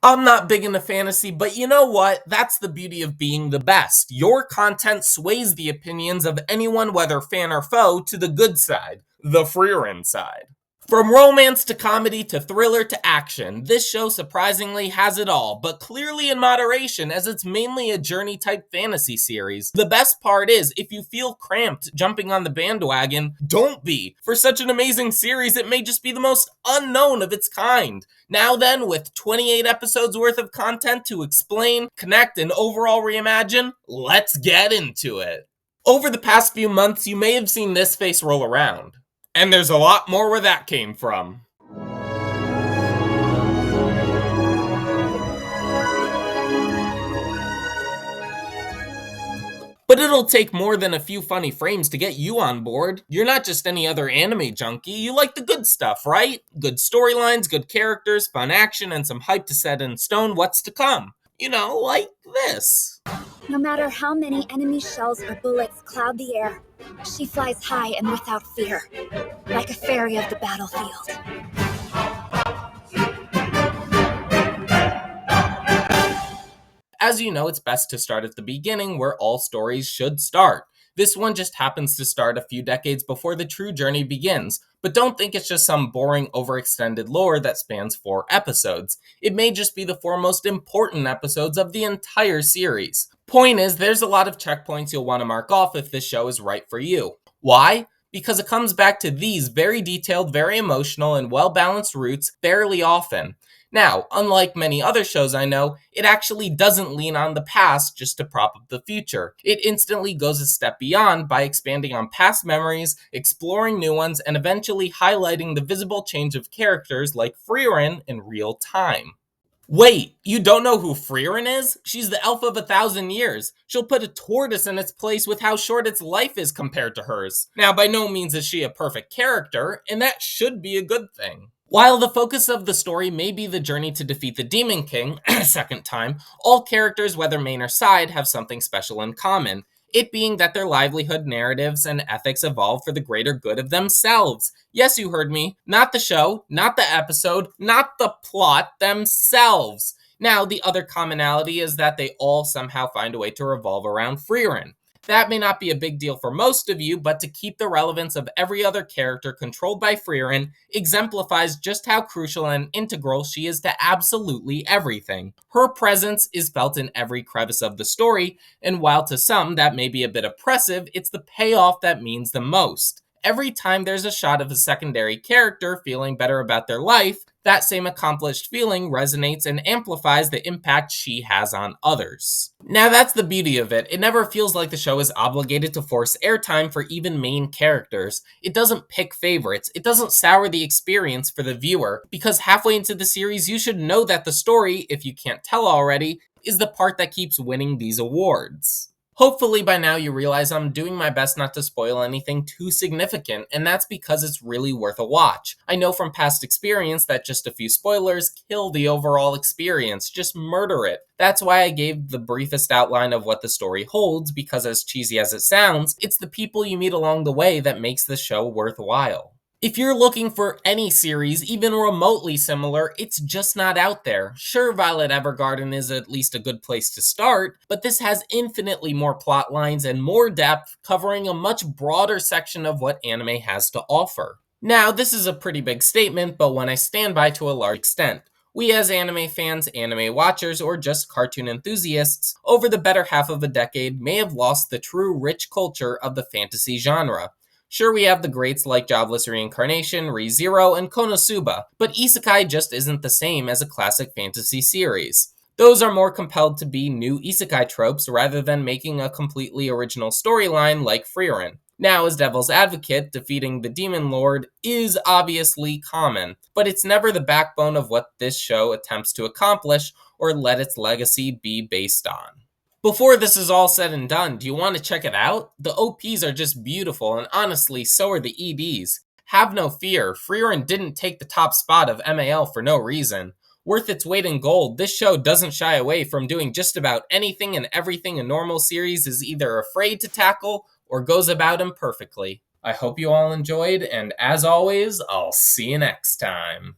I'm not big into fantasy, but you know what? That's the beauty of being the best. Your content sways the opinions of anyone, whether fan or foe, to the good side, the Frieren side. From romance to comedy to thriller to action, this show surprisingly has it all, but clearly in moderation as it's mainly a journey type fantasy series. The best part is, if you feel cramped jumping on the bandwagon, don't be. For such an amazing series, it may just be the most unknown of its kind. Now then, with 28 episodes worth of content to explain, connect, and overall reimagine, let's get into it. Over the past few months, you may have seen this face roll around. And there's a lot more where that came from. But it'll take more than a few funny frames to get you on board. You're not just any other anime junkie, you like the good stuff, right? Good storylines, good characters, fun action, and some hype to set in stone what's to come. You know, like this. No matter how many enemy shells or bullets cloud the air, she flies high and without fear, like a fairy of the battlefield. As you know, it's best to start at the beginning where all stories should start. This one just happens to start a few decades before the true journey begins, but don't think it's just some boring, overextended lore that spans 4 episodes. It may just be the 4 most important episodes of the entire series. Point is, there's a lot of checkpoints you'll want to mark off if this show is right for you. Why? Because it comes back to these very detailed, very emotional, and well-balanced roots fairly often. Now, unlike many other shows I know, it actually doesn't lean on the past just to prop up the future. It instantly goes a step beyond by expanding on past memories, exploring new ones, and eventually highlighting the visible change of characters like Frieren in real time. Wait, you don't know who Frieren is? She's the elf of 1,000 years. She'll put a tortoise in its place with how short its life is compared to hers. Now, by no means is she a perfect character, and that should be a good thing. While the focus of the story may be the journey to defeat the Demon King, a second time, all characters, whether main or side, have something special in common. It being that their livelihood, narratives, and ethics evolve for the greater good of themselves. Yes, you heard me. Not the show, not the episode, not the plot, themselves. Now, the other commonality is that they all somehow find a way to revolve around Frieren. That may not be a big deal for most of you, but to keep the relevance of every other character controlled by Frieren exemplifies just how crucial and integral she is to absolutely everything. Her presence is felt in every crevice of the story, and while to some that may be a bit oppressive, it's the payoff that means the most. Every time there's a shot of a secondary character feeling better about their life, that same accomplished feeling resonates and amplifies the impact she has on others. Now that's the beauty of it. It never feels like the show is obligated to force airtime for even main characters. It doesn't pick favorites. It doesn't sour the experience for the viewer, because halfway into the series you should know that the story, if you can't tell already, is the part that keeps winning these awards. Hopefully by now you realize I'm doing my best not to spoil anything too significant, and that's because it's really worth a watch. I know from past experience that just a few spoilers kill the overall experience, just murder it. That's why I gave the briefest outline of what the story holds, because as cheesy as it sounds, it's the people you meet along the way that makes the show worthwhile. If you're looking for any series, even remotely similar, it's just not out there. Sure, Violet Evergarden is at least a good place to start, but this has infinitely more plot lines and more depth, covering a much broader section of what anime has to offer. Now, this is a pretty big statement, but one I stand by to a large extent. We as anime fans, anime watchers, or just cartoon enthusiasts, over the better half of a decade may have lost the true rich culture of the fantasy genre. Sure, we have the greats like Jobless Reincarnation, ReZero, and Konosuba, but isekai just isn't the same as a classic fantasy series. Those are more compelled to be new isekai tropes rather than making a completely original storyline like Frieren. Now, as Devil's Advocate, defeating the Demon Lord is obviously common, but it's never the backbone of what this show attempts to accomplish or let its legacy be based on. Before this is all said and done, do you want to check it out? The OPs are just beautiful, and honestly, so are the EDs. Have no fear, Frieren didn't take the top spot of MAL for no reason. Worth its weight in gold, this show doesn't shy away from doing just about anything and everything a normal series is either afraid to tackle or goes about imperfectly. I hope you all enjoyed, and as always, I'll see you next time.